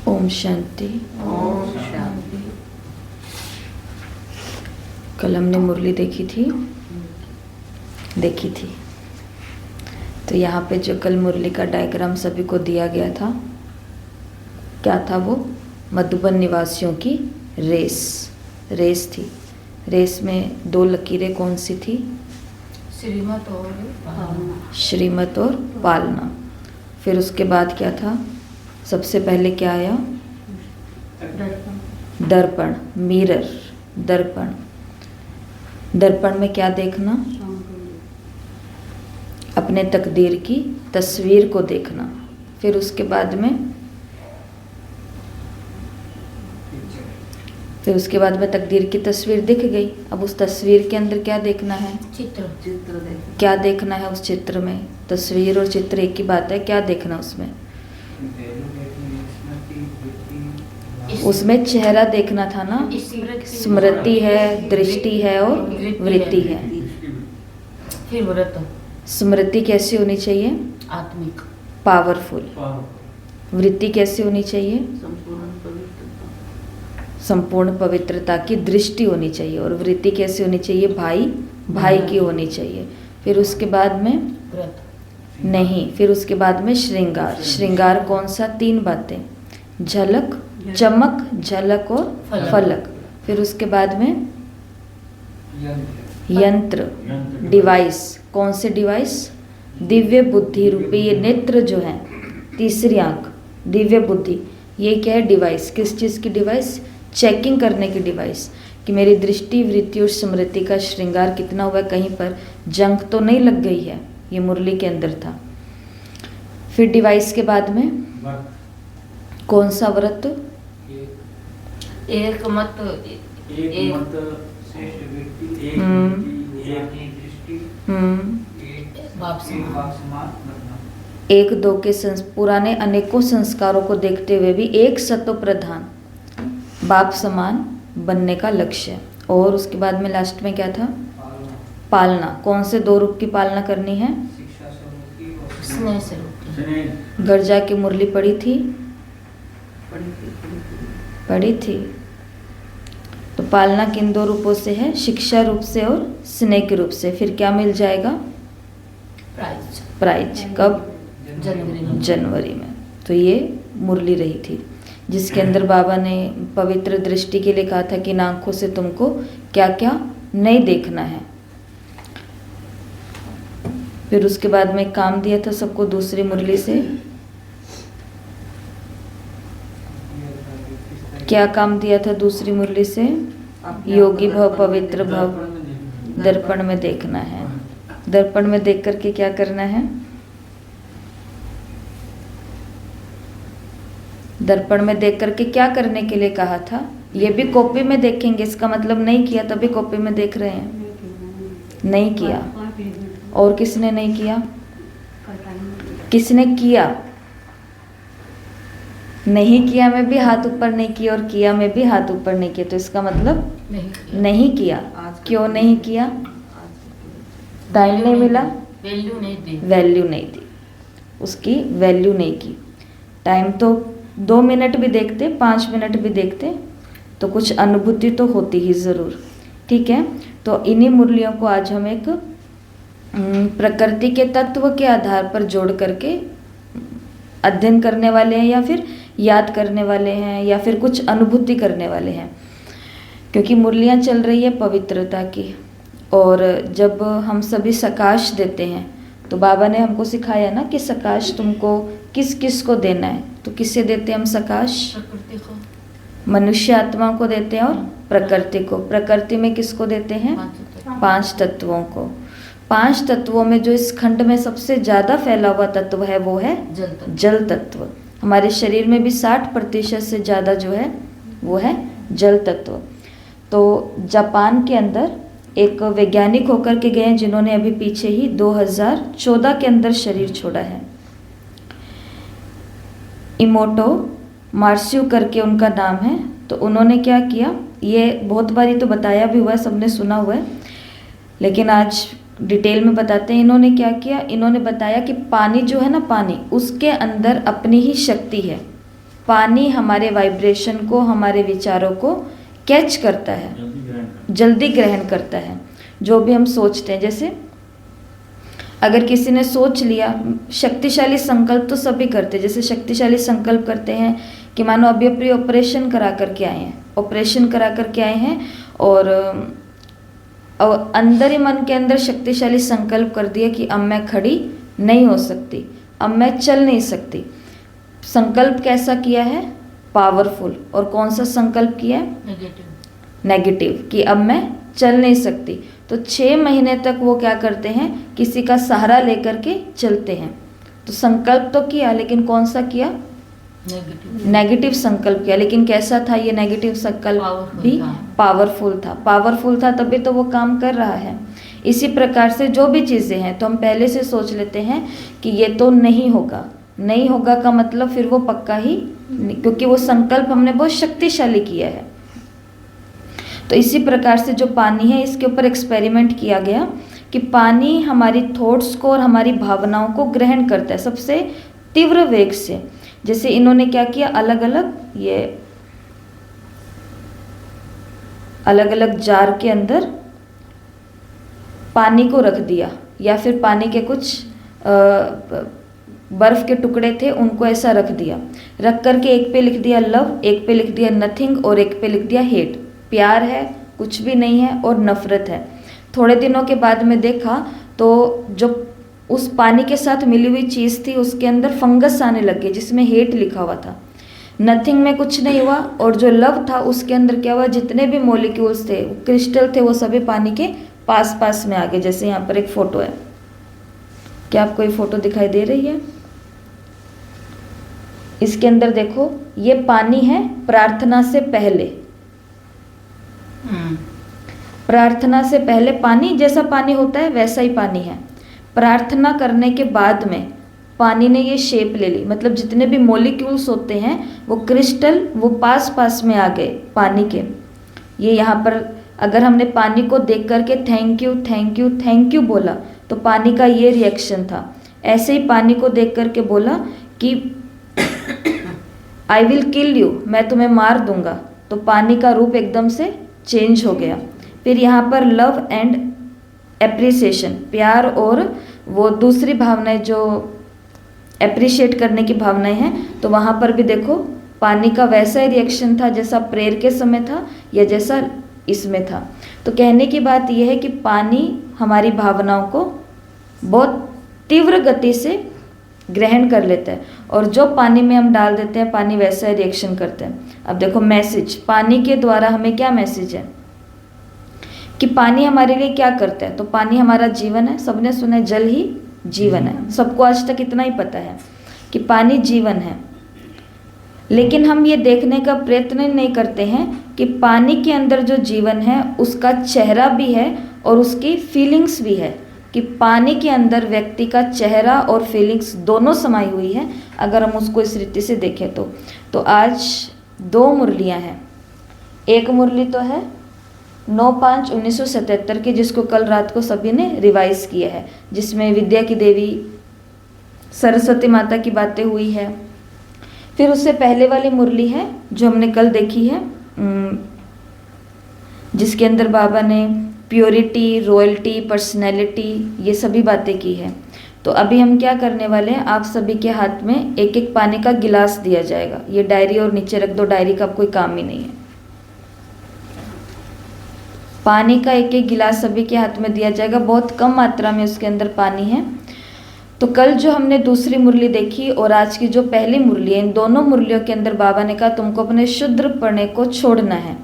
ओम शांति। ओम शांति। कल हमने मुरली देखी थी। तो यहाँ पे जो कल मुरली का डायग्राम सभी को दिया गया था, क्या था वो? मधुबन निवासियों की रेस थी। रेस में 2 लकीरें कौन सी थी? श्रीमत और पालना। फिर उसके बाद क्या था? सबसे पहले क्या आया? दर्पण, मिरर, दर्पण। दर्पण में क्या देखना? अपने तकदीर की तस्वीर को देखना। फिर उसके बाद में तकदीर की तस्वीर दिख गई। अब उस तस्वीर के अंदर क्या देखना है? चित्र देखना। क्या देखना है उस चित्र में? तस्वीर और चित्र एक ही बात है। क्या देखना उसमें? उसमें चेहरा देखना था ना। स्मृति है, दृष्टि है और वृत्ति है। फिर व्रत। स्मृति कैसी होनी चाहिए? आत्मिक, पावरफुल। वृत्ति कैसी होनी चाहिए? संपूर्ण पवित्रता की दृष्टि होनी चाहिए। और वृत्ति कैसी होनी चाहिए? भाई की होनी चाहिए। फिर उसके बाद में व्रत नहीं, फिर उसके बाद में श्रृंगार कौन सा? 3 बातें, झलक, चमक, झलक और फलक। फिर उसके बाद में यंत्र, डिवाइस। कौन से डिवाइस? दिव्य बुद्धि रूपी ये नेत्र जो है, तीसरी आंख, दिव्य बुद्धि। ये क्या है? डिवाइस। किस चीज़ की डिवाइस? चेकिंग करने की डिवाइस कि मेरी दृष्टि, वृत्ति और स्मृति का श्रृंगार कितना हुआ है, कहीं पर जंग तो नहीं लग गई है। ये मुरली के अंदर था। फिर डिवाइस के बाद में कौन सा व्रत? एक मत, एक दो के पुराने अनेकों संस्कारों को देखते हुए भी एक सत्व प्रधान बाप समान बनने का लक्ष्य। और उसके बाद में लास्ट में क्या था? पालना। कौन से 2 रूप की पालना करनी है? स्नेह से रूप। घर जाके मुरली पढ़ी थी। तो पालना किन 2 रूपों से है? शिक्षा रूप से और स्नेह के रूप से। फिर क्या मिल जाएगा? प्राइज। कब? जनवरी में। तो ये मुरली रही थी जिसके अंदर बाबा ने पवित्र दृष्टि के लिए कहा था कि इन आंखों से तुमको क्या क्या नहीं देखना है। फिर उसके बाद में काम दिया था सबको दूसरी मुरली से। क्या काम दिया था दूसरी मुरली से? योगी भव, पवित्र भव। दर्पण में देखना है। दर्पण में देख करके क्या करना है? दर्पण में देख करके क्या करने के लिए कहा था? ये भी कॉपी में देखेंगे, इसका मतलब नहीं किया तभी कॉपी में देख रहे हैं। नहीं किया। और किसने नहीं किया? किसने किया? नहीं किया में भी हाथ ऊपर नहीं किया और किया में भी हाथ ऊपर नहीं किया। तो इसका मतलब नहीं किया। क्यों नहीं किया? टाइम नहीं मिला, वैल्यू नहीं दी, उसकी वैल्यू नहीं की। टाइम तो 2 मिनट भी देखते, 5 मिनट भी देखते तो कुछ अनुभूति तो होती ही ज़रूर। ठीक है। तो इन्हीं मुरलियों को आज हम एक प्रकृति के तत्व के आधार पर जोड़ करके अध्ययन करने वाले हैं, या फिर याद करने वाले हैं, या फिर कुछ अनुभूति करने वाले हैं। क्योंकि मुरलियाँ चल रही है पवित्रता की। और जब हम सभी सकाश देते हैं तो बाबा ने हमको सिखाया ना कि सकाश तुमको किस किस को देना है। तो किससे देते हैं हम सकाश? प्रकृति को, मनुष्य आत्मा को देते हैं और प्रकृति को। प्रकृति में किसको देते हैं? 5 तत्वों को। 5 तत्वों में जो इस खंड में सबसे ज़्यादा फैला हुआ तत्व है वो है जल तत्व। हमारे शरीर में भी 60% से ज़्यादा जो है वो है जल तत्व। तो जापान के अंदर एक वैज्ञानिक होकर के गए जिन्होंने अभी पीछे ही 2014 के अंदर शरीर छोड़ा है। इमोटो मार्स्यू करके उनका नाम है। तो उन्होंने क्या किया, ये बहुत बारी तो बताया भी हुआ है, सबने सुना हुआ है, लेकिन आज डिटेल में बताते हैं। इन्होंने क्या किया, इन्होंने बताया कि पानी जो है ना, पानी, उसके अंदर अपनी ही शक्ति है। पानी हमारे वाइब्रेशन को, हमारे विचारों को कैच करता है, जल्दी ग्रहण करता है। जो भी हम सोचते हैं, जैसे अगर किसी ने सोच लिया, शक्तिशाली संकल्प तो सभी करते हैं। जैसे शक्तिशाली संकल्प करते हैं कि मानो अभी अभी ऑपरेशन करा करके आए हैं, ऑपरेशन करा करके आए हैं और अंदर ही मन के अंदर शक्तिशाली संकल्प कर दिया कि अब मैं खड़ी नहीं हो सकती, अब मैं चल नहीं सकती। संकल्प कैसा किया है? पावरफुल। और कौन सा संकल्प किया है? नेगेटिव। नेगेटिव, कि अब मैं चल नहीं सकती। तो 6 महीने तक वो क्या करते हैं? किसी का सहारा लेकर के चलते हैं। तो संकल्प तो किया, लेकिन कौन सा किया? नेगेटिव संकल्प किया। लेकिन कैसा था ये नेगेटिव संकल्प? भी पावरफुल था। पावरफुल था तभी तो वो काम कर रहा है। इसी प्रकार से जो भी चीज़ें हैं तो हम पहले से सोच लेते हैं कि ये तो नहीं होगा। नहीं होगा का मतलब फिर वो पक्का ही, क्योंकि वो संकल्प हमने बहुत शक्तिशाली किया है। तो इसी प्रकार से जो पानी है, इसके ऊपर एक्सपेरिमेंट किया गया कि पानी हमारी थॉट्स को और हमारी भावनाओं को ग्रहण करता है सबसे तीव्र वेग से। जैसे इन्होंने क्या किया, अलग अलग जार के अंदर पानी को रख दिया, या फिर पानी के कुछ बर्फ के टुकड़े थे, उनको ऐसा रख दिया। रख करके एक पे लिख दिया लव, एक पे लिख दिया नथिंग और एक पे लिख दिया हेट। प्यार है, कुछ भी नहीं है, और नफरत है। थोड़े दिनों के बाद में देखा तो जो उस पानी के साथ मिली हुई चीज़ थी उसके अंदर फंगस आने लग गई, जिसमें हेट लिखा हुआ था। नथिंग में कुछ नहीं हुआ, और जो लव था उसके अंदर क्या हुआ, जितने भी मॉलिक्यूल्स थे, क्रिस्टल थे, वो सभी पानी के पास पास में आ गए। जैसे यहाँ पर एक फोटो है, क्या आपको ये फोटो दिखाई दे रही है? इसके अंदर देखो, ये पानी है प्रार्थना से पहले। प्रार्थना से पहले पानी जैसा पानी होता है वैसा ही पानी है। प्रार्थना करने के बाद में पानी ने ये शेप ले ली, मतलब जितने भी मॉलिक्यूल्स होते हैं वो क्रिस्टल वो पास पास में आ गए पानी के। ये यहाँ पर अगर हमने पानी को देख करके thank you thank you thank you बोला तो पानी का ये रिएक्शन था। ऐसे ही पानी को देख करके बोला कि आई विल किल यू, मैं तुम्हें मार दूंगा, तो पानी का रूप एकदम से चेंज हो गया। फिर यहाँ पर लव एंड एप्रिसिएशन, प्यार और वो दूसरी भावनाएं जो एप्रिशिएट करने की भावनाएं हैं, तो वहाँ पर भी देखो पानी का वैसा ही रिएक्शन था जैसा प्रेयर के समय था या जैसा इसमें था। तो कहने की बात यह है कि पानी हमारी भावनाओं को बहुत तीव्र गति से ग्रहण कर लेता है, और जो पानी में हम डाल देते हैं पानी वैसा ही रिएक्शन करते हैं। अब देखो मैसेज, पानी के द्वारा हमें क्या मैसेज है कि पानी हमारे लिए क्या करता है। तो पानी हमारा जीवन है, सबने सुना है जल ही जीवन है, सबको आज तक इतना ही पता है कि पानी जीवन है। लेकिन हम ये देखने का प्रयत्न नहीं करते हैं कि पानी के अंदर जो जीवन है उसका चेहरा भी है और उसकी फीलिंग्स भी है, कि पानी के अंदर व्यक्ति का चेहरा और फीलिंग्स दोनों समाई हुई है। अगर हम उसको इस रीति से देखें तो आज 2 मुरलियां हैं। एक मुरली तो है 9/5/1977 की, जिसको कल रात को सभी ने रिवाइज किया है, जिसमें विद्या की देवी सरस्वती माता की बातें हुई है। फिर उससे पहले वाली मुरली है जो हमने कल देखी है, जिसके अंदर बाबा ने प्योरिटी, रॉयल्टी, पर्सनैलिटी ये सभी बातें की है। तो अभी हम क्या करने वाले हैं, आप सभी के हाथ में एक एक पानी का गिलास दिया जाएगा। ये डायरी और नीचे रख दो, डायरी का कोई काम ही नहीं है। पानी का एक एक गिलास सभी के हाथ में दिया जाएगा, बहुत कम मात्रा में उसके अंदर पानी है। तो कल जो हमने दूसरी मुरली देखी और आज की जो पहली मुरली है, इन दोनों मुरलियों के अंदर बाबा ने कहा तुमको अपने शुद्रपणे को छोड़ना है।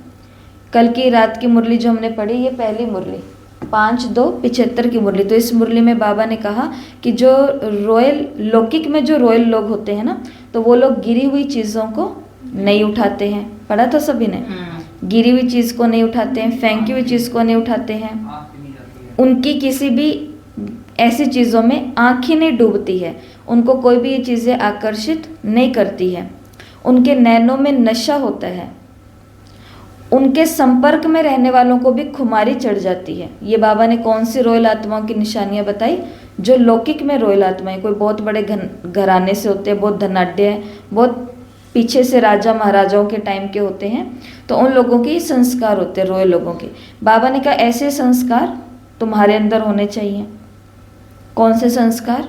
कल की रात की मुरली जो हमने पढ़ी, ये पहली मुरली 5/2/75 की मुरली। तो इस मुरली में बाबा ने कहा कि जो रॉयल लौकिक में जो रॉयल लोग होते हैं ना, तो वो लोग गिरी हुई चीज़ों को नहीं उठाते हैं। पढ़ा था सभी ने, गिरी हुई चीज़ को नहीं उठाते हैं, फेंकी हुई चीज़ को नहीं उठाते हैं। उनकी किसी भी ऐसी चीज़ों में आँख ही नहीं डूबती है, उनको कोई भी ये चीज़ें आकर्षित नहीं करती है। उनके नैनों में नशा होता है, उनके संपर्क में रहने वालों को भी खुमारी चढ़ जाती है। ये बाबा ने कौन सी रॉयल आत्माओं की निशानियां बताई? जो लौकिक में रॉयल आत्माएं, कोई बहुत बड़े घराने से होते हैं, बहुत धनाढ्य है, बहुत पीछे से राजा महाराजाओं के टाइम के होते हैं, तो उन लोगों के संस्कार होते हैं, रॉयल लोगों के। बाबा ने कहा ऐसे संस्कार तुम्हारे अंदर होने चाहिए। कौन से संस्कार?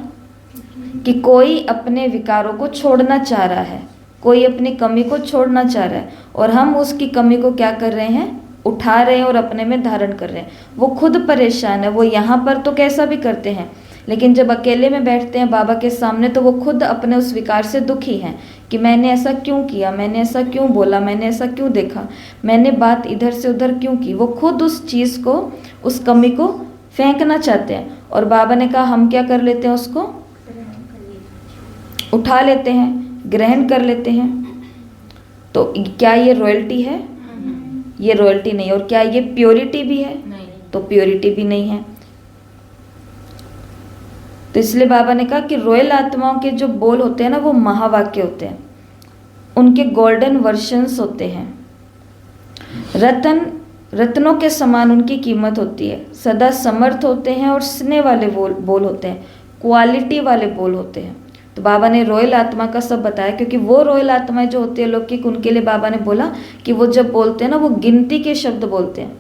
कि कोई अपने विकारों को छोड़ना चाह रहा है, कोई अपनी कमी को छोड़ना चाह रहा है, और हम उसकी कमी को क्या कर रहे हैं? उठा रहे हैं और अपने में धारण कर रहे हैं। वो खुद परेशान है, वो यहाँ पर तो कैसा भी करते हैं, लेकिन जब अकेले में बैठते हैं बाबा के सामने तो वो खुद अपने उस विकार से दुखी हैं कि मैंने ऐसा क्यों किया, मैंने ऐसा क्यों बोला, मैंने ऐसा क्यों देखा, मैंने बात इधर से उधर क्यों की। वो खुद उस चीज़ को, उस कमी को फेंकना चाहते हैं, और बाबा ने कहा हम क्या कर लेते हैं? उसको उठा लेते हैं, ग्रहण कर लेते हैं। तो क्या ये रॉयल्टी है? ये रॉयल्टी नहीं। और क्या ये प्योरिटी भी है? नहीं। तो प्योरिटी भी नहीं है। तो इसलिए बाबा ने कहा कि रॉयल आत्माओं के जो बोल होते हैं ना, वो महावाक्य होते हैं, उनके गोल्डन वर्शंस होते हैं। रत्नों के समान उनकी कीमत होती है, सदा समर्थ होते हैं और स्नेह वाले बोल होते हैं, क्वालिटी वाले बोल होते हैं। तो बाबा ने रॉयल आत्मा का सब बताया, क्योंकि वो रॉयल आत्माएं जो होती है लौकिक, उनके लिए बाबा ने बोला कि वो जब बोलते हैं ना, वो गिनती के शब्द बोलते हैं।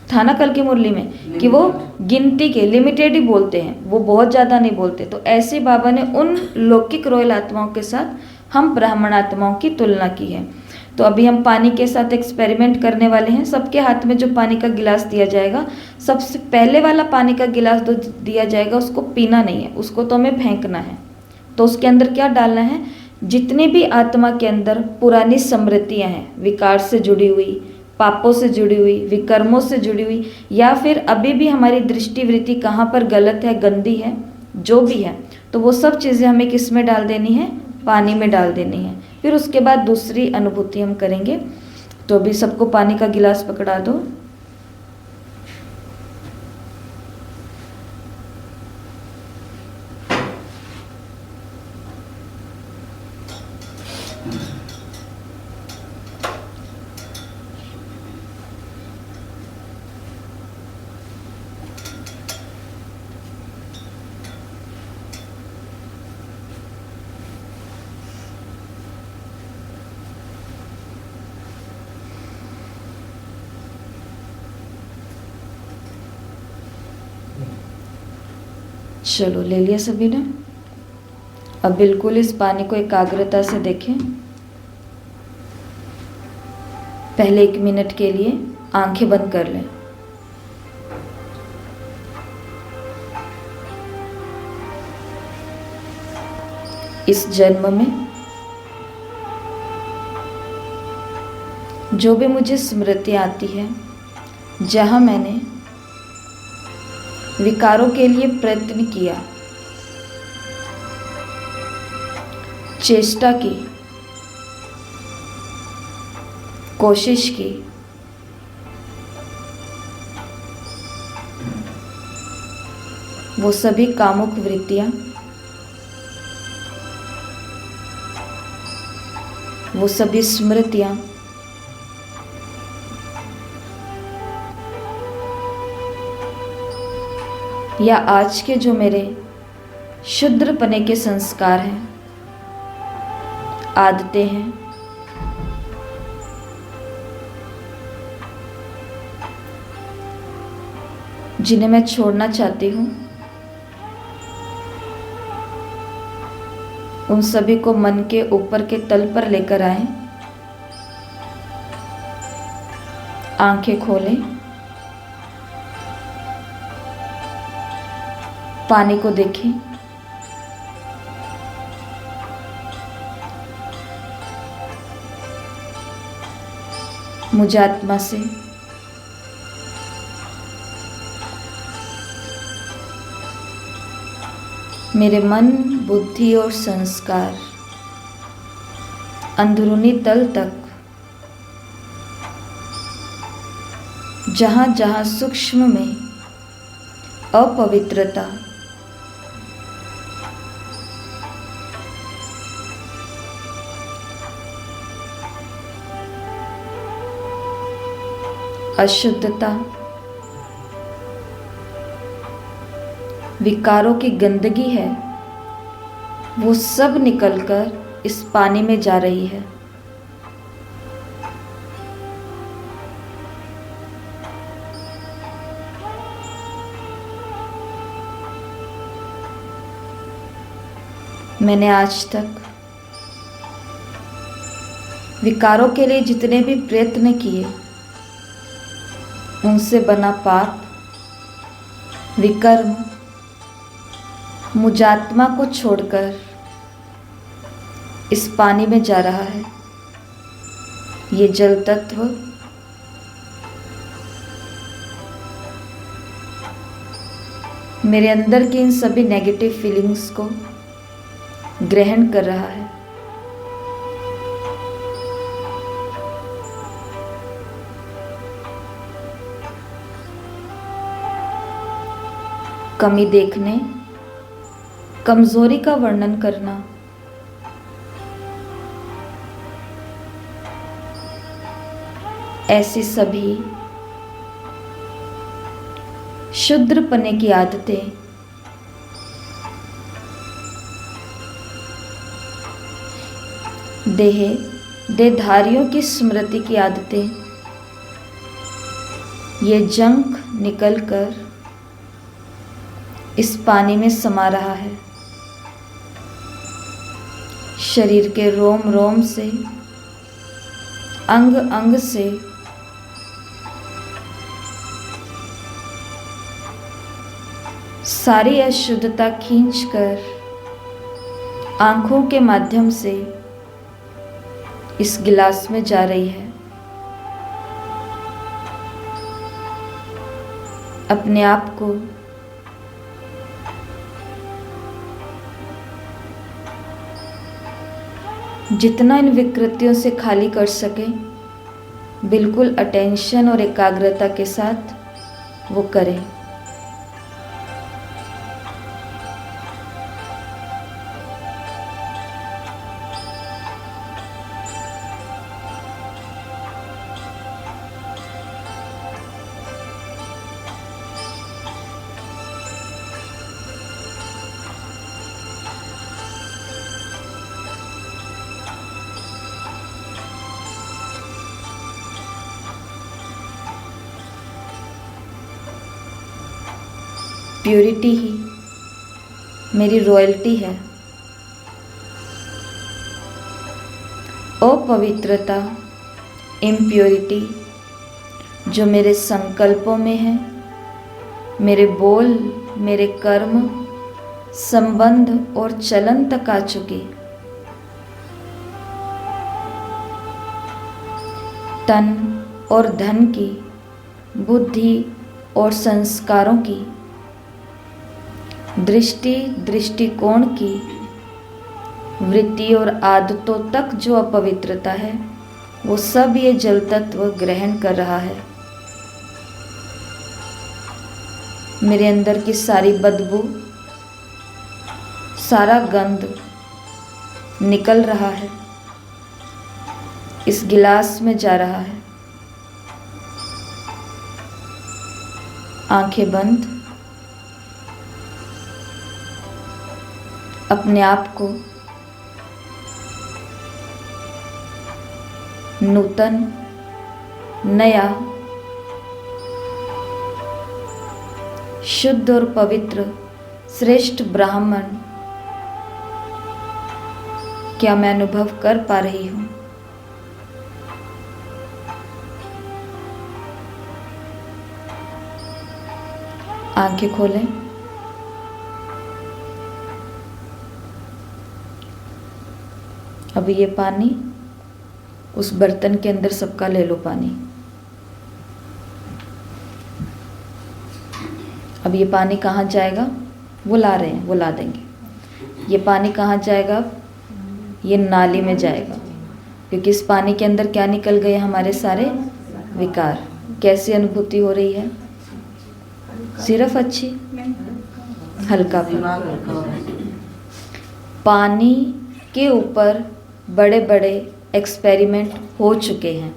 था ना कल की मुरली में कि वो गिनती के, लिमिटेड ही बोलते हैं, वो बहुत ज़्यादा नहीं बोलते। तो ऐसे बाबा ने उन लौकिक रॉयल आत्माओं के साथ हम ब्राह्मण आत्माओं की तुलना की है। तो अभी हम पानी के साथ एक्सपेरिमेंट करने वाले हैं। सबके हाथ में जो पानी का गिलास दिया जाएगा, सबसे पहले वाला पानी का गिलास जो दिया जाएगा उसको पीना नहीं है, उसको तो हमें फेंकना है। तो उसके अंदर क्या डालना है? जितनी भी आत्मा के अंदर पुरानी स्मृतियाँ हैं, विकार से जुड़ी हुई, पापों से जुड़ी हुई, विकर्मों से जुड़ी हुई, या फिर अभी भी हमारी दृष्टिवृत्ति कहाँ पर गलत है, गंदी है, जो भी है, तो वो सब चीज़ें हमें किस में डाल देनी है? पानी में डाल देनी है। फिर उसके बाद दूसरी अनुभूति हम करेंगे। तो अभी सबको पानी का गिलास पकड़ा दो। चलो ले लिया सभी ने। अब बिल्कुल इस पानी को एकाग्रता से देखें। पहले 1 मिनट के लिए आंखें बंद कर लें। इस जन्म में जो भी मुझे स्मृति आती है, जहाँ मैंने विकारों के लिए प्रयत्न किया, चेष्टा की, कोशिश की, वो सभी कामुक वृत्तियां, वो सभी स्मृतियां या आज के जो मेरे शुद्रपने के संस्कार हैं, आदतें हैं, जिन्हें मैं छोड़ना चाहती हूँ, उन सभी को मन के ऊपर के तल पर लेकर आए। आंखें खोलें, पानी को देखें। मुझ आत्मा से मेरे मन, बुद्धि और संस्कार अंदरूनी तल तक, जहाँ जहाँ सूक्ष्म में अपवित्रता, अशुद्धता, विकारों की गंदगी है, वो सब निकलकर इस पानी में जा रही है। मैंने आज तक विकारों के लिए जितने भी प्रयत्न किए, उनसे बना पाप, विकर्म मुजात्मा को छोड़कर इस पानी में जा रहा है। ये जल तत्व मेरे अंदर की इन सभी नेगेटिव फीलिंग्स को ग्रहण कर रहा है। कमी देखने, कमजोरी का वर्णन करना, ऐसी सभी शूद्रपने की आदतें देहधारियों की स्मृति की आदतें, ये जंक निकलकर इस पानी में समा रहा है। शरीर के रोम रोम से, अंग अंग से सारी अशुद्धता खींचकर आंखों के माध्यम से इस गिलास में जा रही है। अपने आप को जितना इन विकृतियों से खाली कर सके, बिल्कुल अटेंशन और एकाग्रता के साथ वो करें। प्यूरिटी ही मेरी रॉयल्टी है। अपवित्रता, इम्प्योरिटी जो मेरे संकल्पों में है, मेरे बोल, मेरे कर्म, संबंध और चलन तक आ चुकी, तन और धन की, बुद्धि और संस्कारों की, दृष्टि दृष्टिकोण की, वृत्ति और आदतों तक जो अपवित्रता है, वो सब ये जल तत्व ग्रहण कर रहा है। मेरे अंदर की सारी बदबू, सारा गंध निकल रहा है, इस गिलास में जा रहा है। आंखें बंद, अपने आप को नूतन, नया, शुद्ध और पवित्र श्रेष्ठ ब्राह्मण क्या मैं अनुभव कर पा रही हूँ? आंखें खोलें। अब ये पानी उस बर्तन के अंदर सबका ले लो पानी। अब ये पानी कहाँ जाएगा? वो ला रहे हैं, वो ला देंगे। ये पानी कहाँ जाएगा? ये नाली में जाएगा, क्योंकि इस पानी के अंदर क्या निकल गए? हमारे सारे विकार। कैसी अनुभूति हो रही है? सिर्फ अच्छी, हल्का पानी के ऊपर बड़े बड़े एक्सपेरिमेंट हो चुके हैं,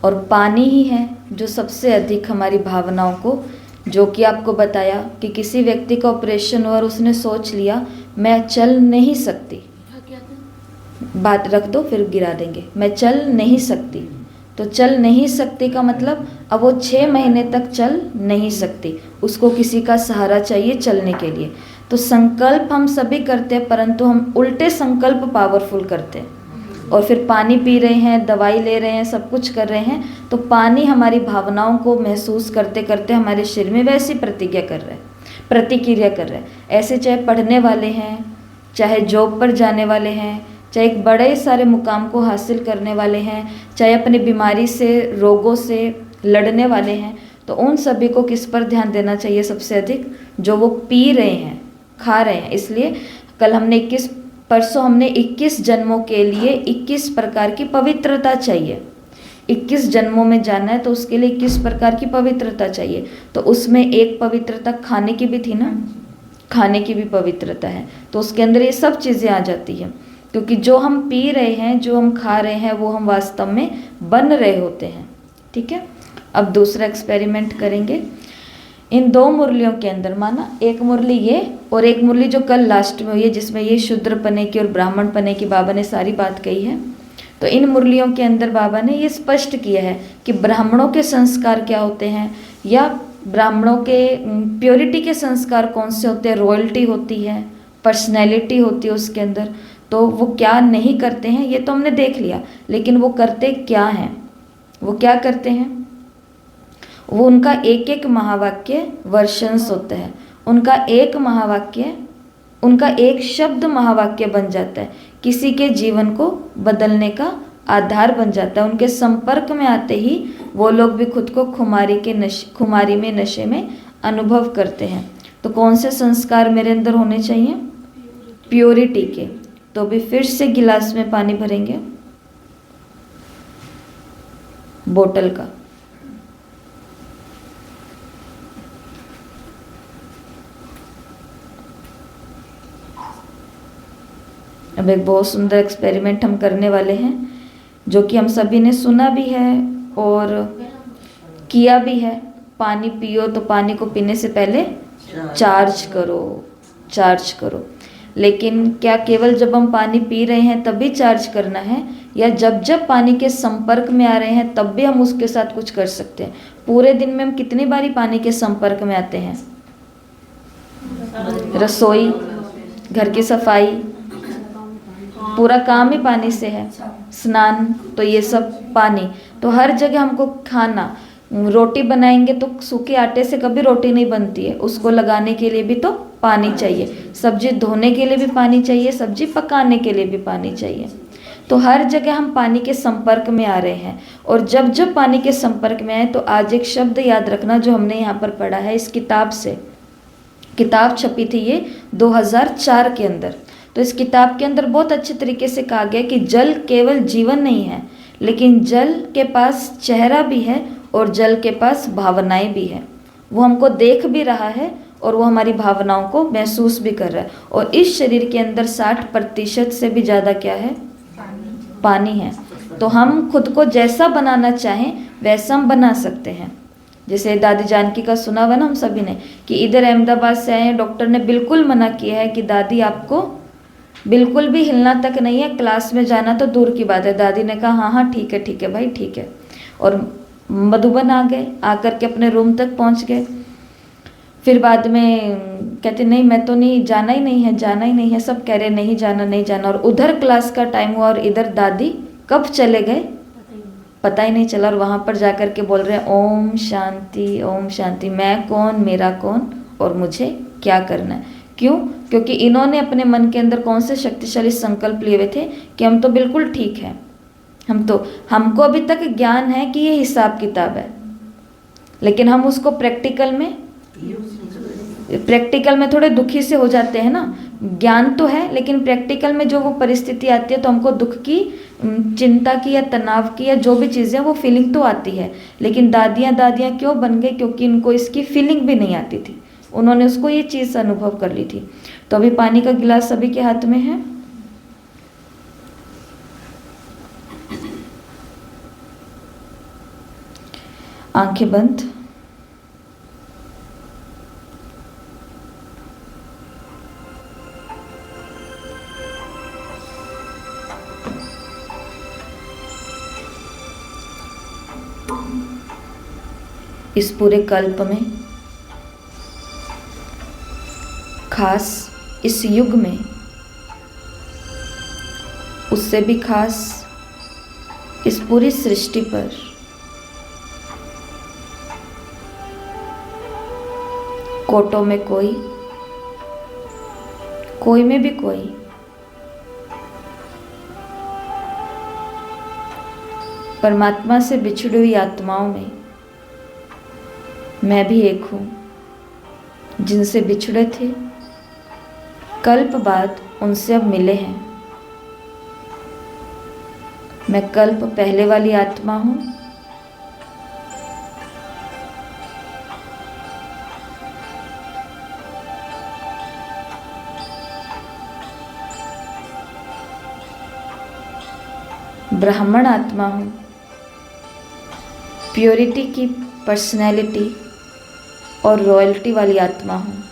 और पानी ही है जो सबसे अधिक हमारी भावनाओं को, जो कि आपको बताया कि किसी व्यक्ति का ऑपरेशन हुआ और उसने सोच लिया मैं चल नहीं सकती, बात रख दो फिर गिरा देंगे। मैं चल नहीं सकती, तो चल नहीं सकती का मतलब अब वो 6 महीने तक चल नहीं सकती, उसको किसी का सहारा चाहिए चलने के लिए। तो संकल्प हम सभी करते हैं, परंतु हम उल्टे संकल्प पावरफुल करते हैं। और फिर पानी पी रहे हैं, दवाई ले रहे हैं, सब कुछ कर रहे हैं, तो पानी हमारी भावनाओं को महसूस करते करते हमारे शरीर में वैसी प्रतिक्रिया कर रहा है। ऐसे चाहे पढ़ने वाले हैं, चाहे जॉब पर जाने वाले हैं, चाहे एक बड़े सारे मुकाम को हासिल करने वाले हैं, चाहे अपनी बीमारी से, रोगों से लड़ने वाले हैं, तो उन सभी को किस पर ध्यान देना चाहिए सबसे अधिक? जो वो पी रहे हैं, खा रहे हैं। इसलिए कल हमने परसों हमने 21 जन्मों के लिए 21 प्रकार की पवित्रता चाहिए। 21 जन्मों में जाना है तो उसके लिए 21 प्रकार की पवित्रता चाहिए। तो उसमें एक पवित्रता खाने की भी थी ना, खाने की भी पवित्रता है, तो उसके अंदर ये सब चीज़ें आ जाती हैं। क्योंकि जो हम पी रहे हैं, जो हम खा रहे हैं, वो हम वास्तव में बन रहे होते हैं। ठीक है, अब दूसरा एक्सपेरिमेंट करेंगे। इन 2 मुरलियों के अंदर माना एक मुरली ये और एक मुरली जो कल लास्ट में हुई है, जिसमें ये शूद्र पने की और ब्राह्मण पने की बाबा ने सारी बात कही है। तो इन मुरलियों के अंदर बाबा ने ये स्पष्ट किया है कि ब्राह्मणों के संस्कार क्या होते हैं, या ब्राह्मणों के प्योरिटी के संस्कार कौन से होते हैं। रॉयल्टी होती है, पर्सनैलिटी होती है उसके अंदर, तो वो क्या नहीं करते हैं ये तो हमने देख लिया, लेकिन वो करते क्या हैं, वो क्या करते हैं? वो उनका एक एक महावाक्य वर्षंस होता है, उनका एक महावाक्य, उनका एक शब्द महावाक्य बन जाता है, किसी के जीवन को बदलने का आधार बन जाता है। उनके संपर्क में आते ही वो लोग भी खुद को खुमारी में, नशे में अनुभव करते हैं। तो कौन से संस्कार मेरे अंदर होने चाहिए? प्योरिटी के। तो भी फिर से गिलास में पानी भरेंगे, बोतल का। अब एक बहुत सुंदर एक्सपेरिमेंट हम करने वाले हैं, जो कि हम सभी ने सुना भी है और किया भी है। पानी पियो तो पानी को पीने से पहले चार्ज करो। लेकिन क्या केवल जब हम पानी पी रहे हैं तभी चार्ज करना है, या जब जब पानी के संपर्क में आ रहे हैं तब भी हम उसके साथ कुछ कर सकते हैं? पूरे दिन में हम कितनी बारी पानी के संपर्क में आते हैं? रसोई, घर की सफाई, पूरा काम ही पानी से है, स्नान, तो ये सब पानी। तो हर जगह हमको खाना, रोटी बनाएंगे तो सूखे आटे से कभी रोटी नहीं बनती है, उसको लगाने के लिए भी तो पानी चाहिए। सब्जी धोने के लिए भी पानी चाहिए, सब्जी पकाने के लिए भी पानी चाहिए। तो हर जगह हम पानी के संपर्क में आ रहे हैं, और जब जब पानी के संपर्क में आए तो आज एक शब्द याद रखना जो हमने यहाँ पर पढ़ा है इस किताब से। किताब छपी थी ये 2004 के अंदर। तो इस किताब के अंदर बहुत अच्छे तरीके से कहा गया कि जल केवल जीवन नहीं है, लेकिन जल के पास चेहरा भी है और जल के पास भावनाएं भी है। वो हमको देख भी रहा है और वो हमारी भावनाओं को महसूस भी कर रहा है। और इस शरीर के अंदर 60% से भी ज़्यादा क्या है? पानी है। तो हम खुद को जैसा बनाना चाहें वैसा हम बना सकते हैं। जैसे दादी जानकी का सुना हुआ ना हम सभी ने, कि इधर अहमदाबाद से आए हैं, डॉक्टर ने बिल्कुल मना किया है कि दादी आपको बिल्कुल भी हिलना तक नहीं है, क्लास में जाना तो दूर की बात है। दादी ने कहा हाँ ठीक है भाई ठीक है, और मधुबन आ गए, आकर के अपने रूम तक पहुंच गए। फिर बाद में कहते नहीं मैं तो नहीं, जाना ही नहीं है। सब कह रहे नहीं जाना। और उधर क्लास का टाइम हुआ और इधर दादी कब चले गए पता ही नहीं चला। और वहाँ पर जाकर के बोल रहे हैं ओम शांति, मैं कौन, मेरा कौन और मुझे क्या करना है। क्यों? क्योंकि इन्होंने अपने मन के अंदर कौन से शक्तिशाली संकल्प लिए हुए थे कि हम तो बिल्कुल ठीक हैं, हमको अभी तक ज्ञान है कि ये हिसाब किताब है, लेकिन हम उसको प्रैक्टिकल में थोड़े दुखी से हो जाते हैं ना। ज्ञान तो है लेकिन प्रैक्टिकल में जो वो परिस्थिति आती है तो हमको दुख की, चिंता की या तनाव की या जो भी चीज़ें वो फीलिंग तो आती है। लेकिन दादियाँ क्यों बन गई? क्योंकि इनको इसकी फीलिंग भी नहीं आती थी, उन्होंने उसको ये चीज़ अनुभव कर ली थी। तो अभी पानी का गिलास सभी के हाथ में है। आंखें बंद। इस पूरे कल्प में, खास इस युग में, उससे भी खास इस पूरी सृष्टि पर कोटों में कोई, कोई में भी कोई, परमात्मा से बिछड़ी हुई आत्माओं में मैं भी एक हूँ, जिनसे बिछड़े थे, कल्प बाद उनसे अब मिले हैं। मैं कल्प पहले वाली आत्मा हूँ, ब्राह्मण आत्मा हूँ, प्योरिटी की पर्सनैलिटी और रॉयल्टी वाली आत्मा हूँ।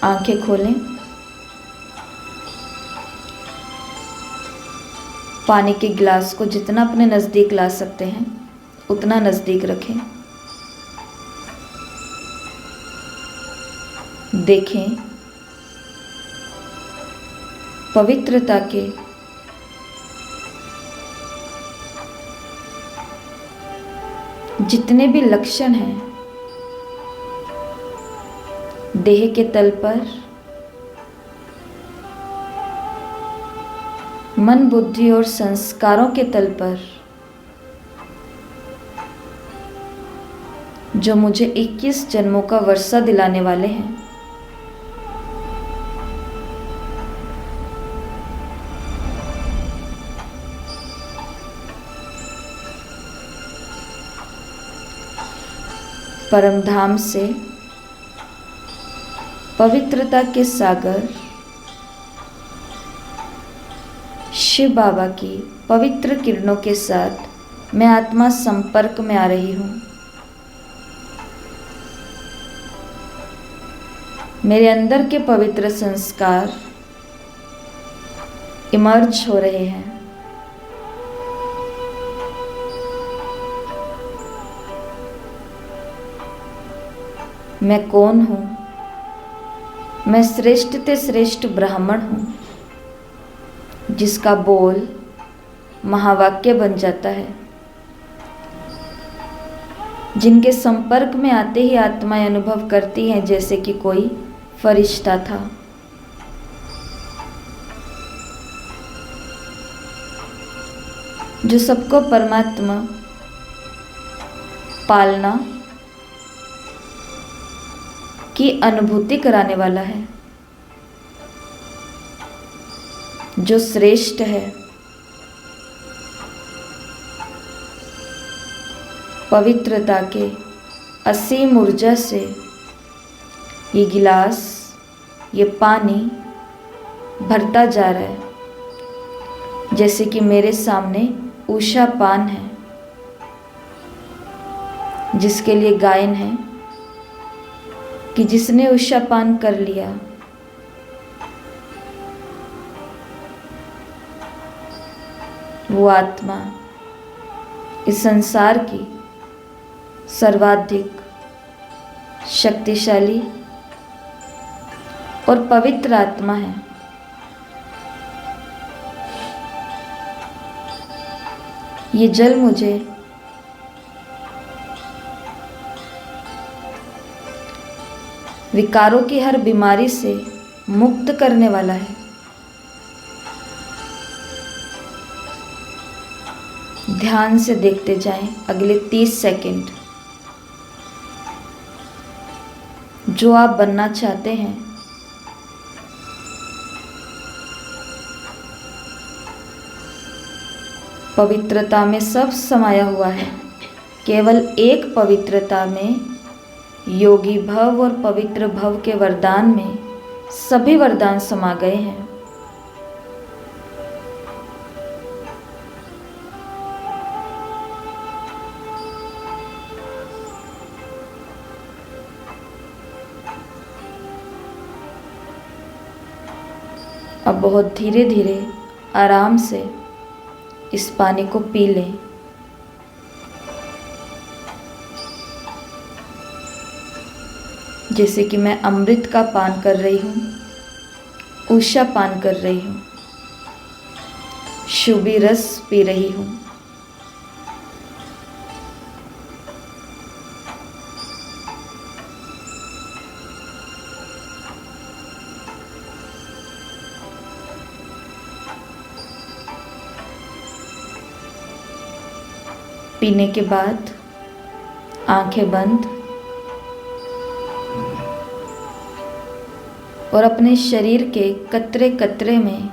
आंखें खोलें, पानी के गिलास को जितना अपने नज़दीक ला सकते हैं उतना नज़दीक रखें। देखें, पवित्रता के जितने भी लक्षण हैं देह के तल पर, मन, बुद्धि और संस्कारों के तल पर, जो मुझे 21 जन्मों का वर्षा दिलाने वाले हैं, परमधाम से पवित्रता के सागर शिव बाबा की पवित्र किरणों के साथ मैं आत्मा संपर्क में आ रही हूँ। मेरे अंदर के पवित्र संस्कार इमर्ज हो रहे हैं। मैं कौन हूँ? मैं श्रेष्ठ ते श्रेष्ठ ब्राह्मण हूँ, जिसका बोल महावाक्य बन जाता है, जिनके संपर्क में आते ही आत्माएं अनुभव करती हैं जैसे कि कोई फरिश्ता था। जो सबको परमात्मा पालना की अनुभूति कराने वाला है, जो श्रेष्ठ है, पवित्रता के असीम ऊर्जा से ये गिलास, ये पानी भरता जा रहा है, जैसे कि मेरे सामने उषा पान है, जिसके लिए गायन है कि जिसने उषा पान कर लिया वो आत्मा इस संसार की सर्वाधिक शक्तिशाली और पवित्र आत्मा है। ये जल मुझे विकारों की हर बीमारी से मुक्त करने वाला है। ध्यान से देखते जाएं अगले 30 सेकंड। जो आप बनना चाहते हैं, पवित्रता में सब समाया हुआ है। केवल एक पवित्रता में योगी भव और पवित्र भव के वरदान में सभी वरदान समा गए हैं। अब बहुत धीरे धीरे आराम से इस पानी को पी लें। जैसे कि मैं अमृत का पान कर रही हूँ, उषा पान कर रही हूँ, शुभी रस पी रही हूँ। पीने के बाद आंखें बंद और अपने शरीर के कतरे कतरे में,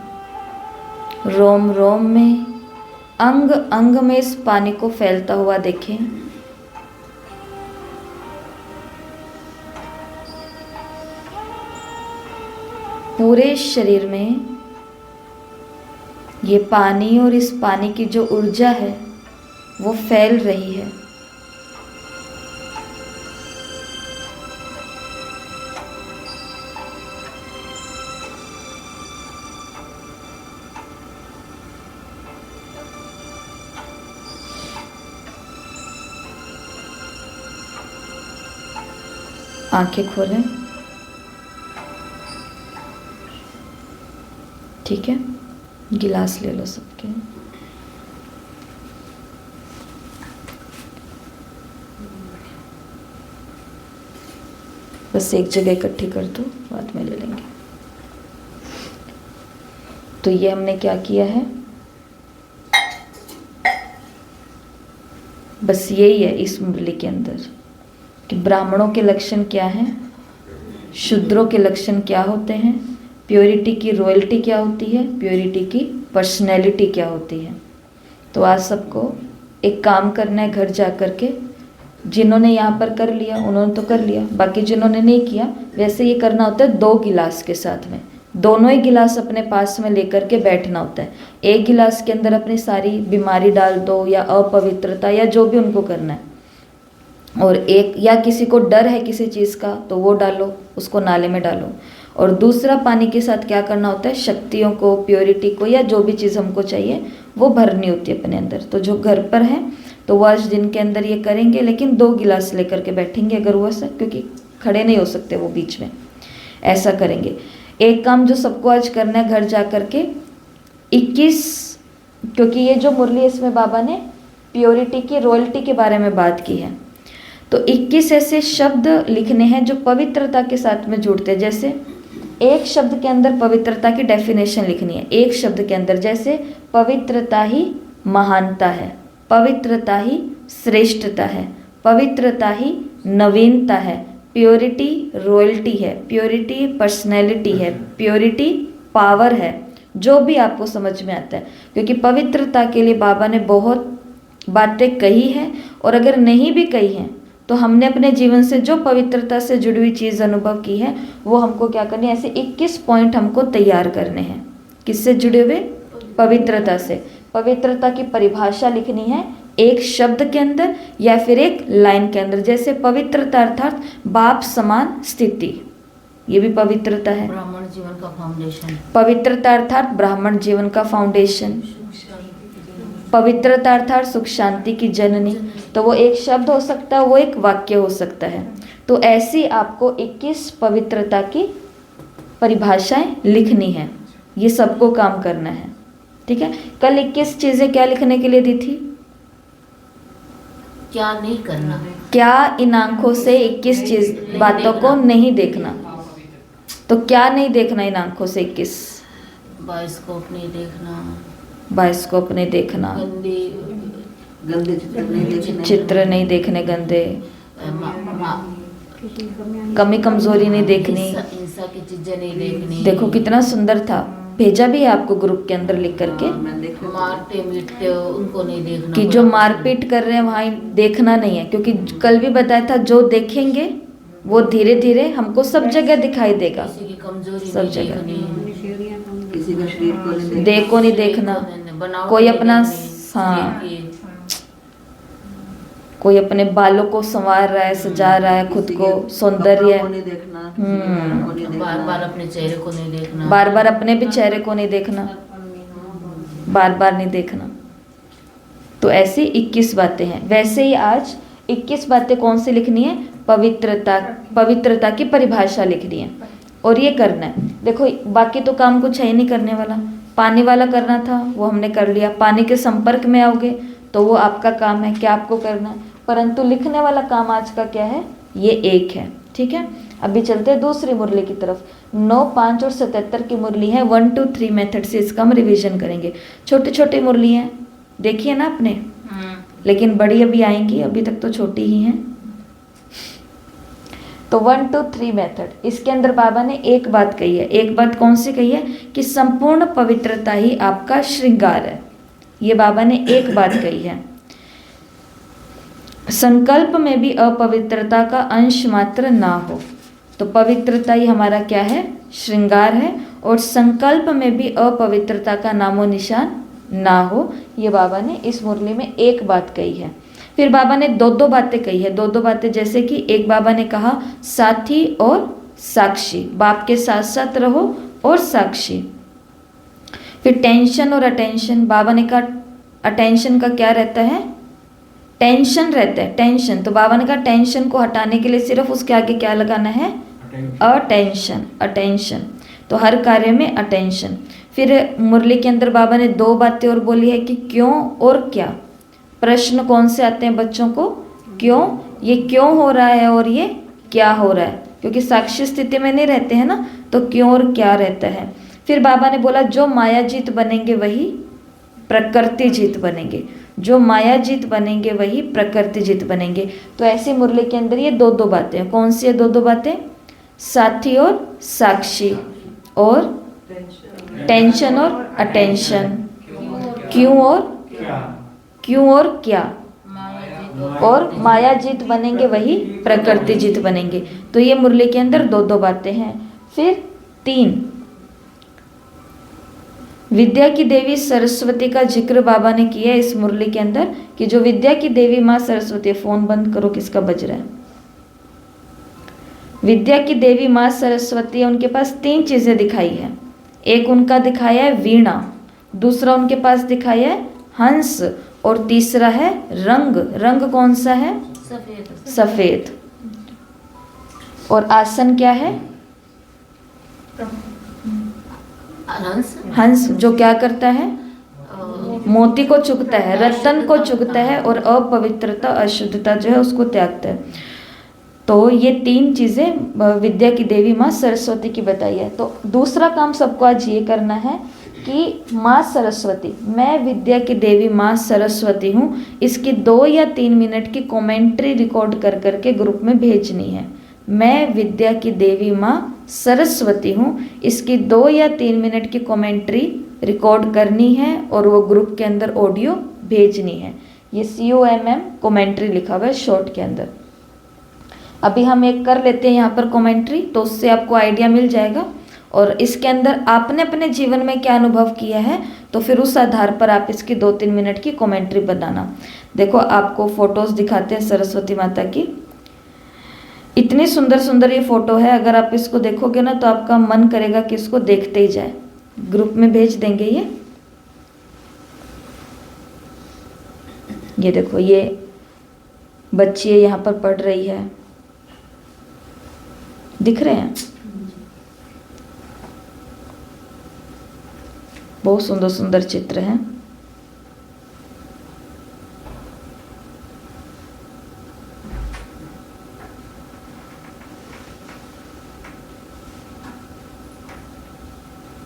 रोम रोम में, अंग अंग में इस पानी को फैलता हुआ देखें। पूरे शरीर में ये पानी और इस पानी की जो ऊर्जा है वो फैल रही है। आंखें खोलें। ठीक है, गिलास ले लो सबके। बस एक जगह इकट्ठी कर दो, बाद में ले लेंगे। तो ये हमने क्या किया है, बस यही है इस मुरली के अंदर कि ब्राह्मणों के लक्षण क्या हैं, शूद्रों के लक्षण क्या होते हैं, प्योरिटी की रॉयल्टी क्या होती है, प्योरिटी की पर्सनैलिटी क्या होती है। तो आज सबको एक काम करना है, घर जा कर के जिन्होंने यहाँ पर कर लिया उन्होंने तो कर लिया, बाकी जिन्होंने नहीं किया वैसे ये करना होता है 2 गिलास के साथ में। दोनों ही गिलास अपने पास में लेकर के बैठना होता है। एक गिलास के अंदर अपनी सारी बीमारी डाल दो या अपवित्रता या जो भी उनको करना है, और एक या किसी को डर है किसी चीज़ का तो वो डालो, उसको नाले में डालो। और दूसरा पानी के साथ क्या करना होता है, शक्तियों को, प्योरिटी को या जो भी चीज़ हमको चाहिए वो भरनी होती है अपने अंदर। तो जो घर पर है तो वो आज दिन के अंदर ये करेंगे, लेकिन 2 गिलास लेकर के बैठेंगे अगर हुआ सक, क्योंकि खड़े नहीं हो सकते वो बीच में, ऐसा करेंगे। एक काम जो सबको आज करना है, घर जा कर के 21, क्योंकि ये जो मुरली इसमें बाबा ने प्योरिटी की रॉयल्टी के बारे में बात की है, तो 21 ऐसे शब्द लिखने हैं जो पवित्रता के साथ में जुड़ते हैं। जैसे एक शब्द के अंदर पवित्रता की डेफिनेशन लिखनी है, एक शब्द के अंदर, जैसे पवित्रता ही महानता है, पवित्रता ही श्रेष्ठता है, पवित्रता ही नवीनता है, प्योरिटी रॉयल्टी है, प्योरिटी पर्सनैलिटी है, प्योरिटी पावर है, जो भी आपको समझ में आता है। क्योंकि पवित्रता के लिए बाबा ने बहुत बातें कही हैं, और अगर नहीं भी कही हैं तो हमने अपने जीवन से जो पवित्रता से जुड़ी हुई चीज़ अनुभव की है वो हमको क्या करनी है, ऐसे 21 पॉइंट हमको तैयार करने हैं। किससे जुड़े हुए, पवित्रता से। पवित्रता की परिभाषा लिखनी है एक शब्द के अंदर या फिर एक लाइन के अंदर। जैसे पवित्रता अर्थात बाप समान स्थिति, ये भी पवित्रता है। ब्राह्मण जीवन का फाउंडेशन। पवित्रता अर्थात ब्राह्मण जीवन का फाउंडेशन। पवित्रता अर्थात सुख शांति की जननी। तो वो एक शब्द हो सकता है, वो एक वाक्य हो सकता है। तो ऐसी आपको 21 पवित्रता की परिभाषाएं लिखनी है, ये सबको काम करना है। ठीक है, कल 21 चीजें क्या लिखने के लिए दी थी, क्या नहीं करना, क्या इन आंखों से 21 चीज बातों को नहीं देखना। तो क्या नहीं देखना इन आंखों से 21, बायोस्कोप नहीं देखना, बायोस्कोप नहीं देखना, गंदे चित्र नहीं देखने, गंदे, कमी कमजोरी नहीं देखनी, हिंसा की चीजें नहीं देखनी। देखो कितना सुंदर था, भेजा भी है आपको ग्रुप के अंदर लिख करके, मारते पीटते उनको नहीं देखना, कि जो मारपीट कर रहे हैं वहाँ देखना नहीं है। क्योंकि कल भी बताया था जो देखेंगे वो धीरे धीरे हमको सब जगह दिखाई देगा, किसी की कमजोरी सब नहीं जगह। देखनी, किसी का शरीर को नहीं देह को नहीं देखना, कोई अपना, हाँ, कोई अपने बालों को संवार रहा है, सजा रहा है खुद को, सौंदर्य, नहीं देखना, बार बार अपने चेहरे को नहीं देखना, बार बार अपने भी चेहरे को नहीं देखना, बार बार नहीं देखना। तो ऐसी 21 बातें हैं। वैसे ही आज 21 बातें कौन सी लिखनी है? पवित्रता की परिभाषा लिखनी है और ये करना है। देखो बाकी तो काम कुछ है ही नहीं करने वाला। पानी वाला करना था वो हमने कर लिया, पानी के संपर्क में आओगे तो वो आपका काम है, क्या आपको करना है, परंतु लिखने वाला काम आज का क्या है? ये एक है। ठीक है, अभी चलते हैं दूसरी मुरली की तरफ। 9, 5 और 77 की मुरली है। 1, 2, 3 मेथड से इसका हम रिवीजन करेंगे। छोटी छोटी मुरली हैं, देखिए ना आपने, लेकिन बड़ी अभी आएंगी, अभी तक तो छोटी ही हैं। तो 1, 2, 3 मेथड, इसके अंदर बाबा ने एक बात कही है। एक बात कौन सी कही है? कि संपूर्ण पवित्रता ही आपका श्रृंगार है। ये बाबा ने एक बात कही है। संकल्प में भी अपवित्रता का अंश मात्र ना हो। तो पवित्रता ही हमारा क्या है? श्रृंगार है। और संकल्प में भी अपवित्रता का नामो निशान ना हो, ये बाबा ने इस मुरली में एक बात कही है। फिर बाबा ने दो बातें कही है। दो बातें जैसे कि एक बाबा ने कहा साथी और साक्षी, बाप के साथ साथ रहो और साक्षी। फिर टेंशन और अटेंशन, बाबा ने कहा अटेंशन का क्या रहता है? टेंशन रहता है, टेंशन। तो बाबा ने कहा टेंशन को हटाने के लिए सिर्फ उसके आगे क्या लगाना है? Attention, attention. तो हर कार्य में अटेंशन। फिर मुरली के अंदर बाबा ने दो बातें और बोली है कि क्यों और क्या। प्रश्न कौन से आते हैं बच्चों को? क्यों, ये क्यों हो रहा है और ये क्या हो रहा है, क्योंकि साक्षी स्थिति में नहीं रहते हैं ना, तो क्यों और क्या रहता है। फिर बाबा ने बोला जो माया जीत बनेंगे वही प्रकृति जीत बनेंगे, जो माया जीत बनेंगे वही प्रकृति जीत बनेंगे। तो ऐसी मुरली के अंदर ये दो बातें हैं। कौन सी है दो बातें? साथी और साक्षी, और टेंशन और अटेंशन, क्यों और क्या, और माया जीत बनेंगे वही प्रकृति जीत बनेंगे। तो ये मुरली के अंदर दो बातें हैं। फिर 3, विद्या की देवी सरस्वती का जिक्र बाबा ने किया इस मुरली के अंदर कि जो विद्या की देवी माँ सरस्वती, फोन बंद करो किसका बज रहा है। विद्या की देवी माँ सरस्वती, उनके पास 3 चीजें दिखाई है। एक उनका दिखाया है वीणा, दूसरा उनके पास दिखाया है हंस, और तीसरा है रंग। रंग कौन सा है? सफेद। और आसन क्या है? हंस, जो क्या करता है? मोती को चुगता है, रतन को चुगता है, और अपवित्रता अशुद्धता जो है उसको त्यागता है। तो ये 3 चीजें विद्या की देवी माँ सरस्वती की बताई है। तो दूसरा काम सबको आज ये करना है कि माँ सरस्वती, मैं विद्या की देवी माँ सरस्वती हूँ, इसकी 2 या 3 मिनट की कमेंट्री रिकॉर्ड कर करके ग्रुप में भेजनी है। मैं विद्या की देवी माँ सरस्वती हूँ, इसकी 2 या 3 मिनट की कमेंट्री रिकॉर्ड करनी है और वो ग्रुप के अंदर ऑडियो भेजनी है। ये COMM कमेंट्री लिखा हुआ है शॉर्ट के अंदर। अभी हम एक कर लेते हैं यहाँ पर कमेंट्री, तो उससे आपको आइडिया मिल जाएगा और इसके अंदर आपने अपने जीवन में क्या अनुभव किया है, तो फिर उस आधार पर आप इसकी 2-3 मिनट की कमेंट्री बनाना। देखो आपको फोटोज दिखाते हैं सरस्वती माता की, इतनी सुंदर सुंदर ये फोटो है। अगर आप इसको देखोगे ना तो आपका मन करेगा कि इसको देखते ही जाए। ग्रुप में भेज देंगे ये देखो, ये बच्ची यहाँ पर पढ़ रही है, दिख रहे हैं? बहुत सुंदर सुंदर चित्र हैं।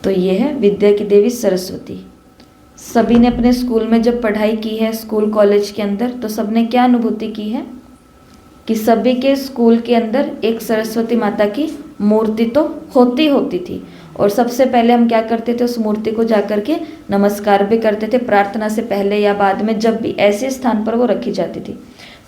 तो ये है विद्या की देवी सरस्वती। सभी ने अपने स्कूल में जब पढ़ाई की है, स्कूल कॉलेज के अंदर, तो सबने क्या अनुभूति की है कि सभी के स्कूल के अंदर एक सरस्वती माता की मूर्ति तो होती थी। और सबसे पहले हम क्या करते थे, उस मूर्ति को जाकर के नमस्कार भी करते थे, प्रार्थना से पहले या बाद में, जब भी ऐसे स्थान पर वो रखी जाती थी।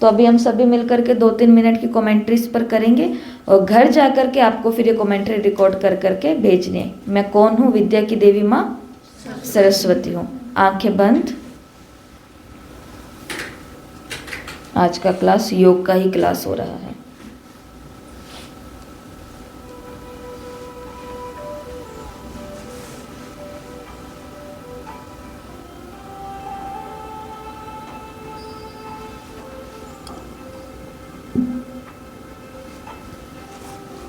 तो अभी हम सभी मिलकर के 2-3 मिनट की कमेंट्रीज पर करेंगे और घर जाकर के आपको फिर ये कमेंट्री रिकॉर्ड कर करके भेजनी है। मैं कौन हूँ? विद्या की देवी माँ सरस्वती हूँ। आंखें बंद। आज का क्लास योग का ही क्लास हो रहा है।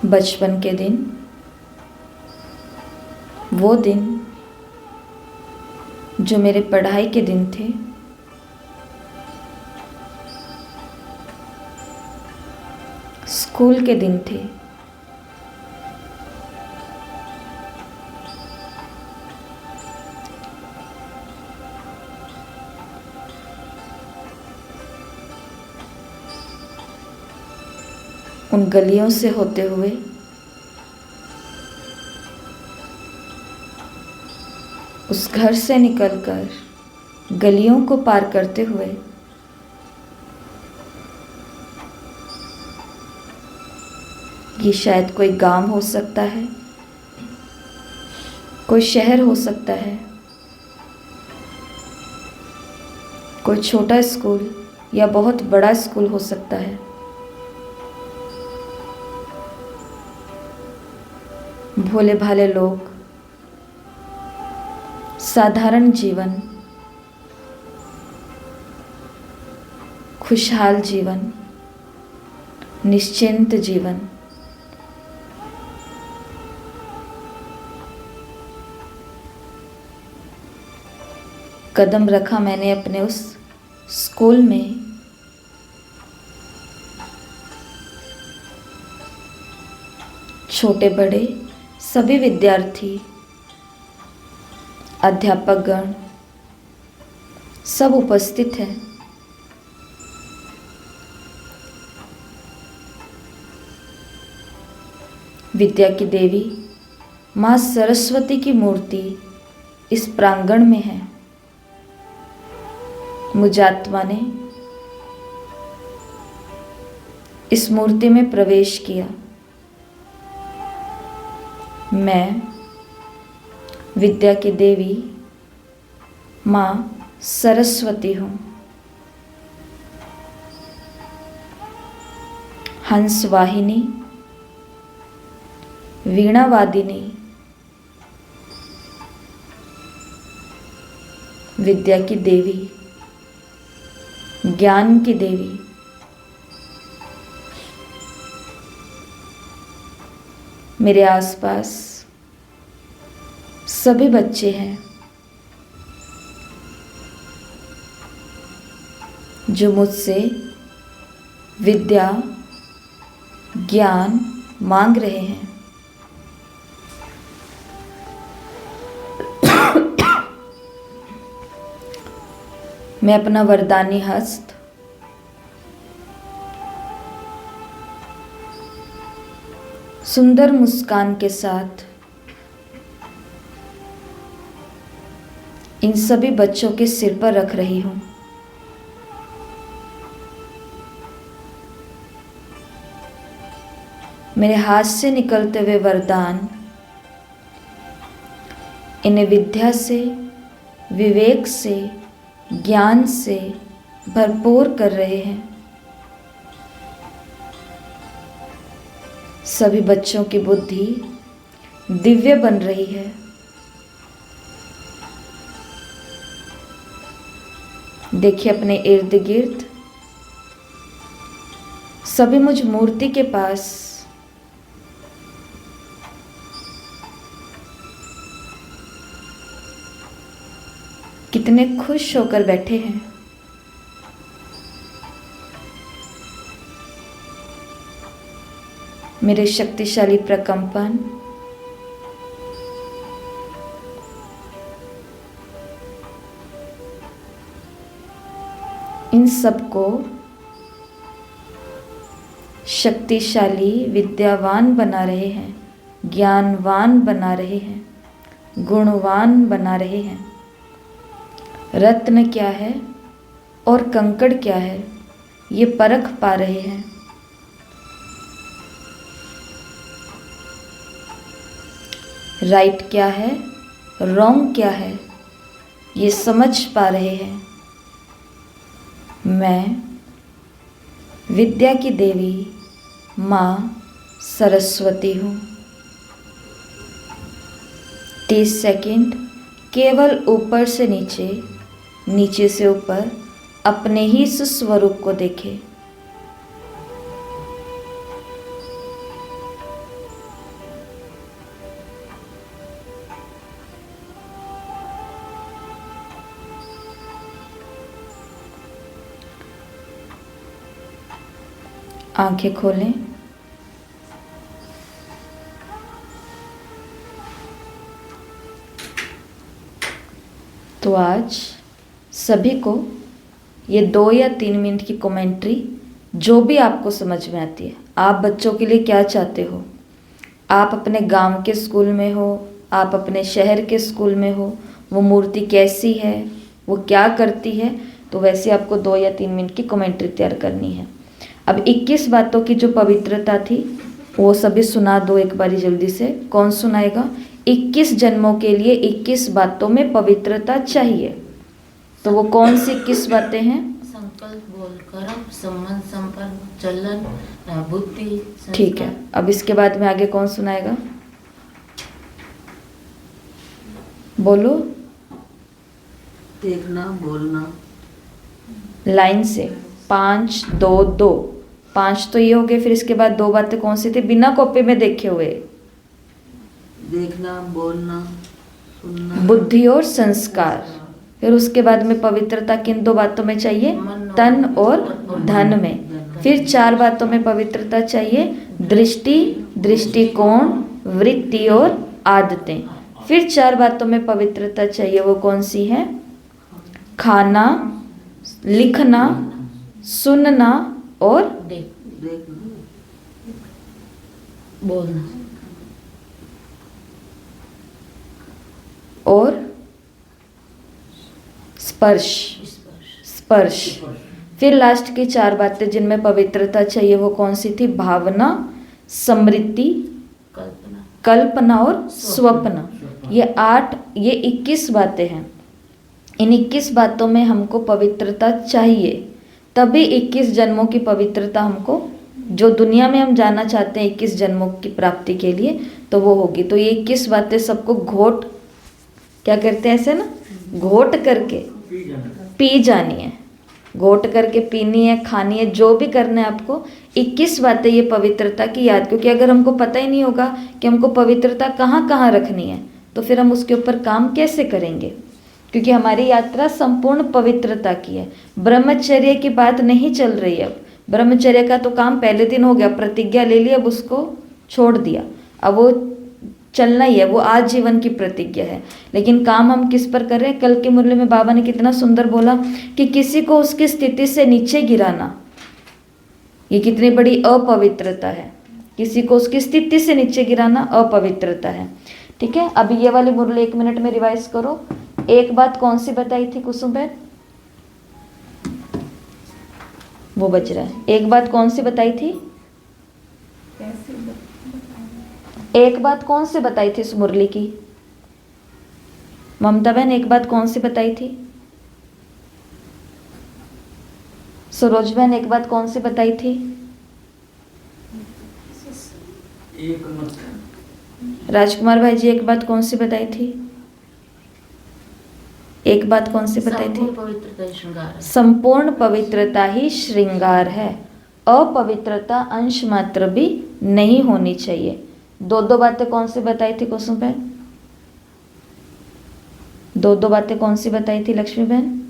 बचपन के दिन, वो दिन जो मेरे पढ़ाई के दिन थे, स्कूल के दिन थे। उन गलियों से होते हुए उस घर से निकलकर गलियों को पार करते हुए ये शायद कोई गांव हो सकता है, कोई शहर हो सकता है, कोई छोटा स्कूल या बहुत बड़ा स्कूल हो सकता है। भोले भाले लोग, साधारण जीवन, खुशहाल जीवन, निश्चिंत जीवन। कदम रखा मैंने अपने उस स्कूल में, छोटे बड़े सभी विद्यार्थी, अध्यापकगण सब उपस्थित हैं। विद्या की देवी माँ सरस्वती की मूर्ति इस प्रांगण में है। मुझ आत्मा ने इस मूर्ति में प्रवेश किया। मैं विद्या की देवी माँ सरस्वती हूँ। हंस वाहिनी, वीणा वादिनी, विद्या की देवी, ज्ञान की देवी, मेरे आसपास सभी बच्चे हैं जो मुझसे विद्या, ज्ञान मांग रहे हैं। मैं अपना वरदानी हस्त सुंदर मुस्कान के साथ इन सभी बच्चों के सिर पर रख रही हूँ। मेरे हाथ से निकलते हुए वरदान इन्हें विद्या से, विवेक से, ज्ञान से भरपूर कर रहे हैं। सभी बच्चों की बुद्धि दिव्य बन रही है। देखिए अपने इर्द गिर्द सभी मुझ मूर्ति के पास कितने खुश होकर बैठे हैं। मेरे शक्तिशाली प्रकंपन इन सबको शक्तिशाली, विद्यावान बना रहे हैं, ज्ञानवान बना रहे हैं, गुणवान बना रहे हैं। रत्न क्या है और कंकड़ क्या है ये परख पा रहे हैं। राइट क्या है, रॉन्ग क्या है ये समझ पा रहे हैं। मैं विद्या की देवी माँ सरस्वती हूँ। 30 सेकंड केवल ऊपर से नीचे, नीचे से ऊपर अपने ही स्वरूप को देखें। आंखें खोलें। तो आज सभी को ये 2 या 3 मिनट की कमेंट्री जो भी आपको समझ में आती है, आप बच्चों के लिए क्या चाहते हो, आप अपने गांव के स्कूल में हो, आप अपने शहर के स्कूल में हो, वो मूर्ति कैसी है, वो क्या करती है, तो वैसे आपको 2 या 3 मिनट की कमेंट्री तैयार करनी है। अब 21 बातों की जो पवित्रता थी वो सभी सुना दो एक बारी जल्दी से। कौन सुनाएगा? 21 जन्मों के लिए 21 बातों में पवित्रता चाहिए। तो वो कौन सी 21 बातें हैं? संकल्प, बोल, कर्म, संबंध, संपर्क, चलन, बुद्धि, संस्कार। ठीक है, अब इसके बाद में आगे कौन सुनाएगा? बोलो। देखना, बोलना। लाइन से 5 2 2, 5 तो ये हो गए। फिर इसके बाद 2 बातें कौन सी थी बिना कॉपी में देखे हुए? देखना, बोलना, सुनना, बुद्धि और संस्कार। फिर उसके बाद में पवित्रता किन 2 बातों में चाहिए? तन और धन में। फिर 4 बातों में पवित्रता चाहिए? दृष्टि, दृष्टिकोण, वृत्ति और आदतें। फिर 4 बातों में पवित्रता चाहिए, वो कौन सी है? खाना, लिखना, सुनना और देखना, बोलना और स्पर्श। फिर लास्ट की 4 बातें जिनमें पवित्रता चाहिए वो कौन सी थी? भावना, स्मृति, कल्पना और स्वप्न। ये 21 बातें हैं। इन 21 बातों में हमको पवित्रता चाहिए, तभी 21 जन्मों की पवित्रता हमको, जो दुनिया में हम जाना चाहते हैं 21 जन्मों की प्राप्ति के लिए, तो वो होगी। तो ये 21 बातें सबको घोट, क्या करते हैं ऐसे ना, घोट करके पी जानी है, घोट करके पीनी है, खानी है, जो भी करना है आपको। 21 बातें ये पवित्रता की याद, क्योंकि अगर हमको पता ही नहीं होगा कि हमको पवित्रता कहाँ कहाँ रखनी है, तो फिर हम उसके ऊपर काम कैसे करेंगे? क्योंकि हमारी यात्रा संपूर्ण पवित्रता की है। ब्रह्मचर्य की बात नहीं चल रही है। अब ब्रह्मचर्य का तो काम पहले दिन हो गया, प्रतिज्ञा ले ली, अब उसको छोड़ दिया, अब वो चलना ही है, वो आजीवन की प्रतिज्ञा है। लेकिन काम हम किस पर कर रहे हैं? कल के मुरली में बाबा ने कितना सुंदर बोला कि किसी को उसकी स्थिति से नीचे गिराना, ये कितनी बड़ी अपवित्रता है। किसी को उसकी स्थिति से नीचे गिराना अपवित्रता है। ठीक है, अभी ये वाली मुरली 1 मिनट में रिवाइज करो। एक बात कौन सी बताई थी कुसुम बहन? वो बज रहा है। एक बात कौन सी बताई थी? एक बात कौन सी बताई थी इस मुरली की? ममता बहन एक बात कौन सी बताई थी? सरोज बहन एक बात कौन सी बताई थी? राजकुमार भाई जी एक बात कौन सी बताई थी? एक बात कौन सी बताई थी? संपूर्ण पवित्रता ही श्रृंगार है। अपवित्रता अंश मात्र भी नहीं होनी चाहिए। 2 बातें कौन सी बताई थी कुसुम बहन? 2 बातें कौन सी बताई थी लक्ष्मी बहन?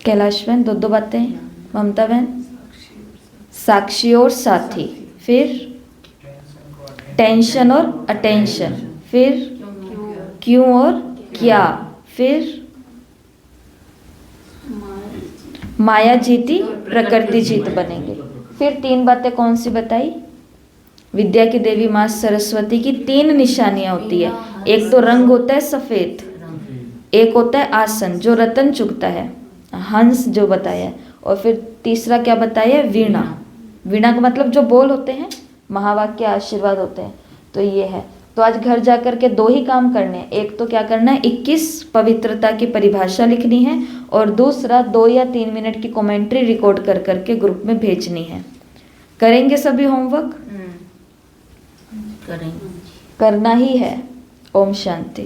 कैलाश बहन 2 बातें। ममता बहन साक्षी और साथी। फिर टेंशन और अटेंशन। फिर क्यों और क्या। फिर माया जीती प्रकृति जीत बनेंगे। फिर 3 बातें कौन सी बताई? विद्या की देवी माँ सरस्वती की 3 निशानियां होती है। एक तो रंग होता है सफेद, एक होता है आसन जो रतन चुगता है, हंस जो बताया, और फिर तीसरा क्या बताया? वीणा। वीणा का मतलब जो बोल होते हैं, महावाक्य आशीर्वाद होते हैं। तो ये है। तो आज घर जा कर के 2 ही काम करने हैं। एक तो क्या करना है? 21 पवित्रता की परिभाषा लिखनी है, और दूसरा 2 या 3 मिनट की कमेंट्री रिकॉर्ड कर करके ग्रुप में भेजनी है। करेंगे सभी होमवर्क? करेंगे, करना ही है। ओम शांति।